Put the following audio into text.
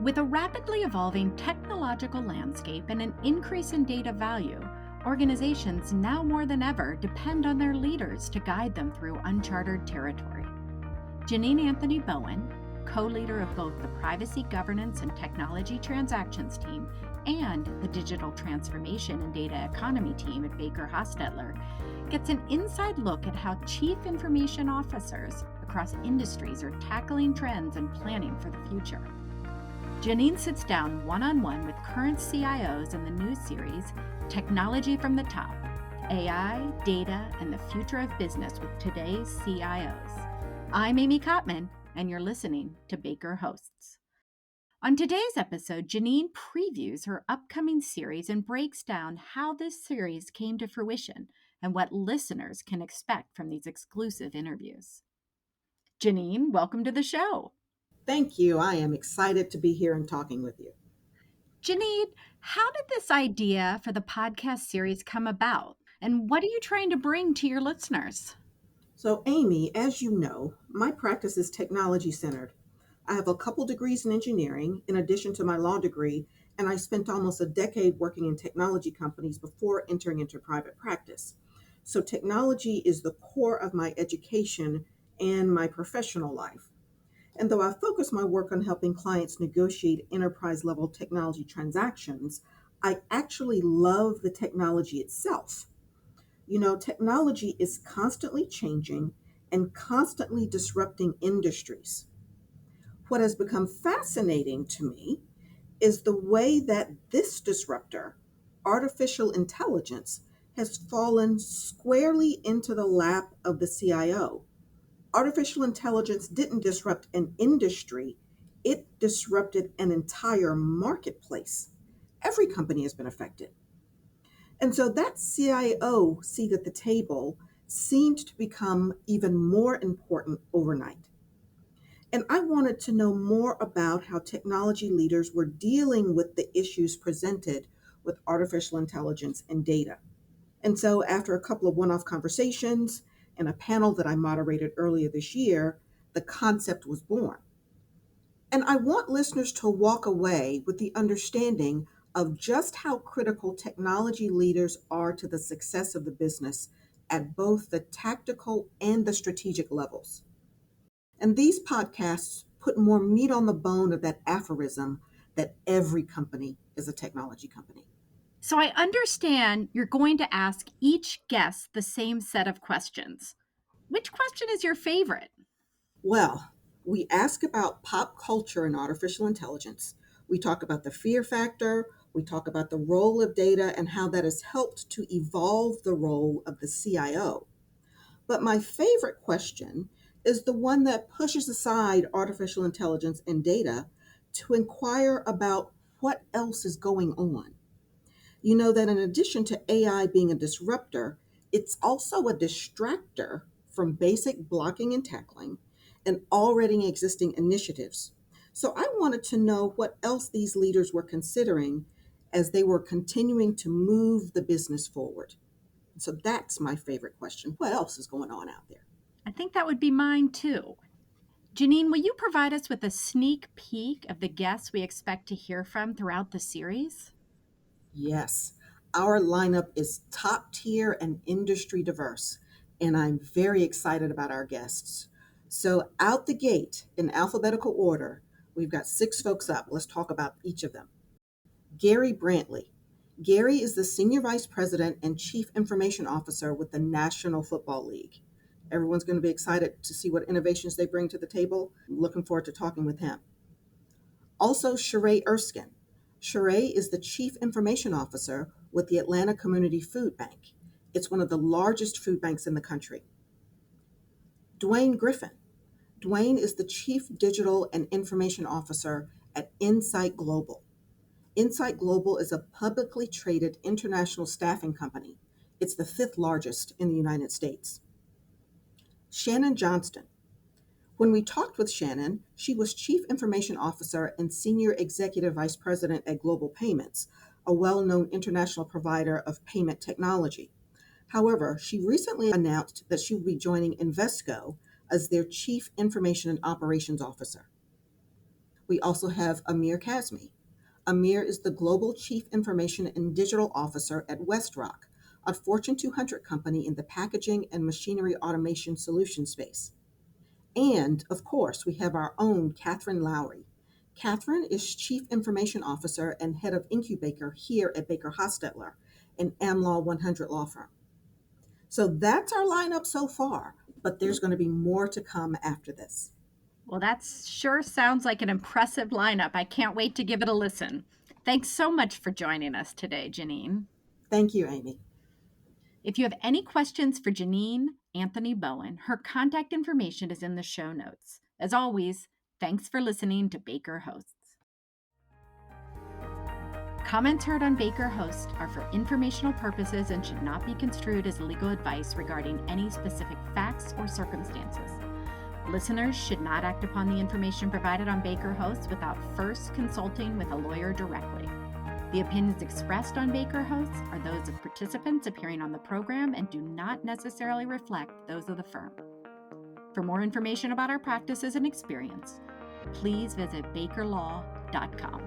With a rapidly evolving technological landscape and an increase in data value, organizations now more than ever depend on their leaders to guide them through uncharted territory. Janine Anthony Bowen, co-leader of both the Privacy Governance and Technology Transactions team and the Digital Transformation and Data Economy team at Baker Hostetler, gets an inside look at how chief information officers across industries are tackling trends and planning for the future. Janine sits down one-on-one with current CIOs in the new series, Technology from the Top, AI, Data, and the Future of Business with Today's CIOs. I'm Amy Kottman, and you're listening to Baker Hosts. On today's episode, Janine previews her upcoming series and breaks down how this series came to fruition and what listeners can expect from these exclusive interviews. Janine, welcome to the show. Thank you. I am excited to be here and talking with you. Janine, how did this idea for the podcast series come about? And what are you trying to bring to your listeners? So, Amy, as you know, my practice is technology centered. I have a couple degrees in engineering in addition to my law degree, and I spent almost a decade working in technology companies before entering into private practice. So, technology is the core of my education and my professional life. And though I focus my work on helping clients negotiate enterprise level technology transactions, I actually love the technology itself. You know, technology is constantly changing and constantly disrupting industries. What has become fascinating to me is the way that this disruptor, artificial intelligence, has fallen squarely into the lap of the CIO. Artificial intelligence didn't disrupt an industry, it disrupted an entire marketplace. Every company has been affected. And so that CIO seat at the table seemed to become even more important overnight. And I wanted to know more about how technology leaders were dealing with the issues presented with artificial intelligence and data. And so, after a couple of one off conversations and a panel that I moderated earlier this year, the concept was born. And I want listeners to walk away with the understanding of just how critical technology leaders are to the success of the business at both the tactical and the strategic levels. And these podcasts put more meat on the bone of that aphorism that every company is a technology company. So I understand you're going to ask each guest the same set of questions. Which question is your favorite? Well, we ask about pop culture and artificial intelligence. We talk about the fear factor. We talk about the role of data and how that has helped to evolve the role of the CIO. But my favorite question is the one that pushes aside artificial intelligence and data to inquire about what else is going on. You know that in addition to AI being a disruptor, it's also a distractor from basic blocking and tackling and already existing initiatives. So I wanted to know what else these leaders were considering as they were continuing to move the business forward. So that's my favorite question. What else is going on out there? I think that would be mine too. Janine, will you provide us with a sneak peek of the guests we expect to hear from throughout the series? Yes, our lineup is top tier and industry diverse, and I'm very excited about our guests. So, out the gate, in alphabetical order, we've got six folks up. Let's talk about each of them. Gary Brantley. Gary is the Senior Vice President and Chief Information Officer with the National Football League. Everyone's going to be excited to see what innovations they bring to the table. I'm looking forward to talking with him. Also, Sheree Erskine. Sheree is the Chief Information Officer with the Atlanta Community Food Bank. It's one of the largest food banks in the country. Dwayne Griffin. Dwayne is the Chief Digital and Information Officer at Insight Global. Insight Global is a publicly traded international staffing company. It's the fifth largest in the United States. Shannon Johnston. When we talked with Shannon, she was Chief Information Officer and Senior Executive Vice President at Global Payments, a well-known international provider of payment technology. However, she recently announced that she will be joining Invesco as their Chief Information and Operations Officer. We also have Amir Kazmi. Amir is the Global Chief Information and Digital Officer at WestRock, a Fortune 200 company in the packaging and machinery automation solution space. And, of course, we have our own Catherine Lowry. Catherine is Chief Information Officer and Head of Incubator here at Baker Hostetler, an AmLaw 100 law firm. So that's our lineup so far, but there's going to be more to come after this. Well, that sure sounds like an impressive lineup. I can't wait to give it a listen. Thanks so much for joining us today, Janine. Thank you, Amy. If you have any questions for Janine Anthony Bowen, her contact information is in the show notes. As always, thanks for listening to Baker Hosts. Comments heard on Baker Host are for informational purposes and should not be construed as legal advice regarding any specific facts or circumstances. Listeners should not act upon the information provided on Baker Hosts without first consulting with a lawyer directly. The opinions expressed on Baker Hosts are those of participants appearing on the program and do not necessarily reflect those of the firm. For more information about our practices and experience, please visit bakerlaw.com.